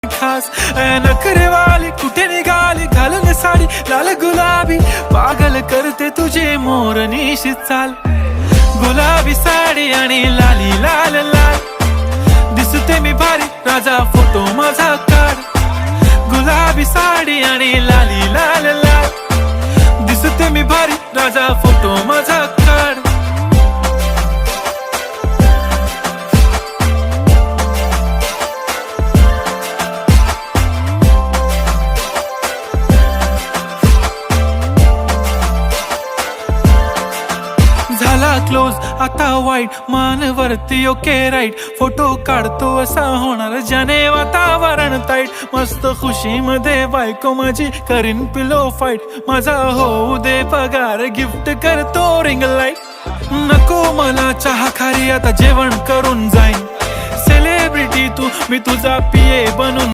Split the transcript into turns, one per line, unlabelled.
खास नखरेवाली कुठे निघाली घालून साडी लाल गुलाबी पागल करते तुझे मोरनीशी चाल गुलाबी साडी आणि लाली लाल लाल दिसते मी भारी राजा फोटो माझा काढ गुलाबी साडी आणि लाली लाल लाल दिसते मी भारी राजा फोटो माझा काढ झाला क्लोज आता वाईट मानवरती ओके राईट फोटो काढतो असा होणार ज्याने वातावरण ताईट मस्त खुशी मध्ये बायको माझी करीन पिलो फाईट माझा होऊ दे पगार गिफ्ट करतो रिंग लाईट नको मला चहा खारी आता जेवण करून जाईन सेलिब्रिटी तू मी तुझा पिये बनून